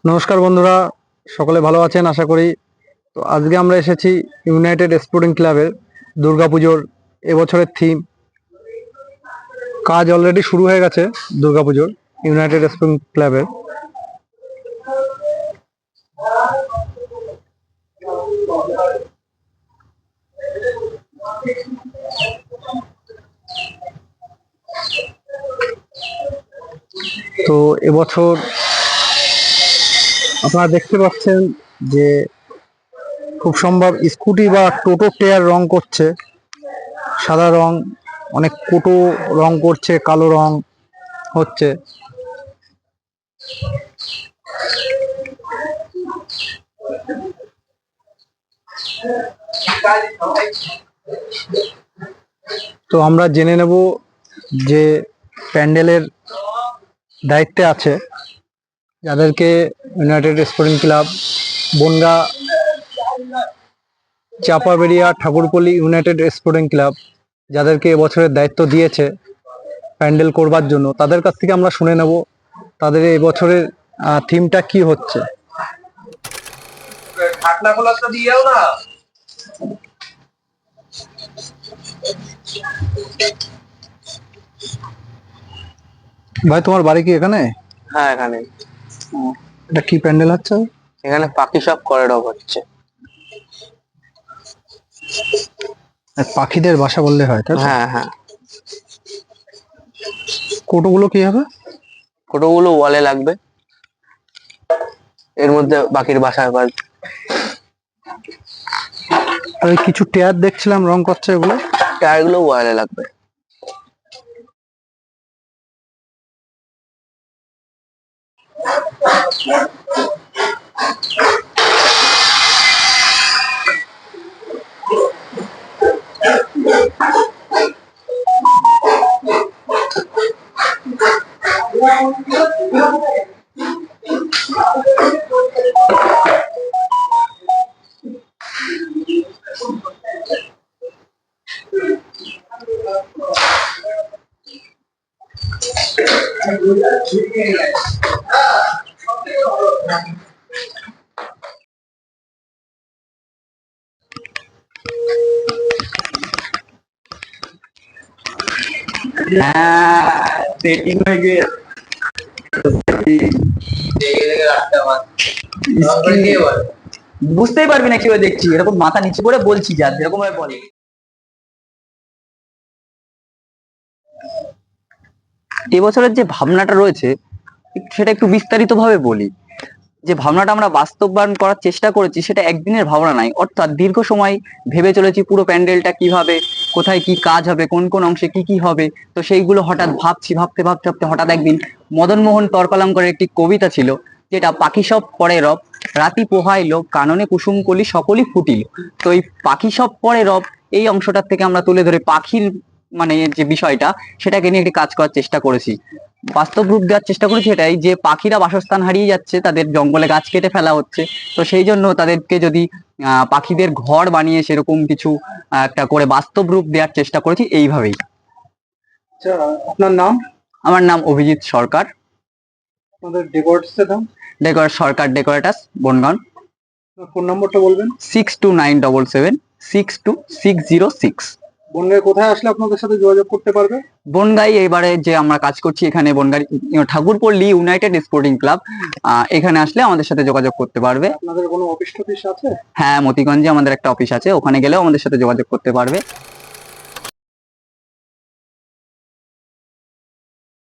নমস্কার বন্ধুরা, সকলে ভালো আছেন আশা করি। তো আজকে আমরা এসেছি ইউনাইটেড স্পোর্টিং ক্লাবের দুর্গাপুজোর এবছরের থিম। কাজ অলরেডি শুরু হয়ে গেছে দুর্গাপুজোর ইউনাইটেড স্পোর্টিং ক্লাবের। তো এবছর আপনারা দেখতে পাচ্ছেন যে খুব সম্ভব স্কুটি বা টোটো টায়ার রং করছে, সাদা রং, অনেক কোটো রং করছে, কালো রং হচ্ছে। তো আমরা জেনে নেব যে প্যান্ডেলের দায়িত্বে আছে যাদেরকে united sporting club Bongaon Chapaberia Thakurpalli united sporting club যাদেরকে এবছরের দায়িত্ব দিয়েছে প্যান্ডেল করবার জন্য, তাদের কাছ থেকে আমরা শুনে নেব তাদের এবছরের থিমটা কি হচ্ছে। ভাই, তোমার বাড়ি কি এখানে? হ্যাঁ, এখানে। এটা কি প্যান্ডেল হচ্ছে? এখানে পাখি সব করিডোর হচ্ছে। পাখিদের বাসা বললে হয়, তাই তো? হ্যাঁ হ্যাঁ। কোটোগুলো কি হবে? কোটোগুলো ওয়ালে লাগবে, এর মধ্যে পাখির বাসা হবে। আর ওই কিছু টায়ার দেখছিলাম রং করছে, এগুলো টায়ারগুলো ওয়ালে লাগবে। সেটিং হয়ে গিয়ে বুঝতেই পারবি না কিভাবে দেখছি, এরকম মাথা নিচে করে বলছি যা যেরকম ভাবে বলে। এবছরের যে ভাবনাটা রয়েছে সেটা একটু বিস্তারিত ভাবে বলি। যে ভাবনাটা আমরা বাস্তবায়ন করার চেষ্টা করেছি সেটা একদিনের ভাবনা নাই, অর্থাৎ দীর্ঘ সময় ভেবে চলেছি পুরো প্যান্ডেলটা কিভাবে, কোথায় কি কাজ হবে, কোন কোন অংশে কি কি হবে। তো সেইগুলো হঠাৎ ভাবতে ভাবতে হঠাৎ একদিন মদন মোহন তর্কালঙ্কারের একটি কবিতা ছিল, যেটা পাখি সব পরে রব, রাতি পোহাইলো, কাননে কুসুম কলি সকলই ফুটিল। তো এই পাখি সব পরে রব এই অংশটার থেকে আমরা তুলে ধরে পাখির মানে যে বিষয়টা সেটাকে নিয়ে একটি কাজ করার চেষ্টা করেছি। বাস্তব রূপ দেওয়ার চেষ্টা করেছি এটাই যে পাখিরা বাসস্থান হারিয়ে যাচ্ছে, তাদের জঙ্গলে গাছ কেটে ফেলা হচ্ছে। তো সেই জন্য তাদেরকে যদি পাখিদের ঘর বানিয়ে সেরকম কিছু একটা করে বাস্তব রূপ দেওয়ার চেষ্টা করেছি এইভাবেই। আচ্ছা, আপনার নাম? আমার নাম অভিজিৎ সরকার। আপনাদের ডেকোরেটসের নাম? ডেকোরেট সরকার ডেকোরেটার্স, বনগাঁ। ফোন নম্বরটা বলবেন। 6297762606। বনগাঁয় কোথায় আসলে আপনাদের সাথে যোগাযোগ করতে পারবে? বনগাঁই এবারে যে আমরা কাজ করছি এখানে বনগাঁই ঠাকুরপল্লী ইউনাইটেড স্পোর্টিং ক্লাব, এখানে আসলে আমাদের সাথে যোগাযোগ করতে পারবে। আপনাদের কোনো অফিস টফিস আছে? হ্যাঁ, মতিগঞ্জে আমাদের একটা অফিস আছে, ওখানে গেলেও আমাদের সাথে যোগাযোগ করতে পারবে।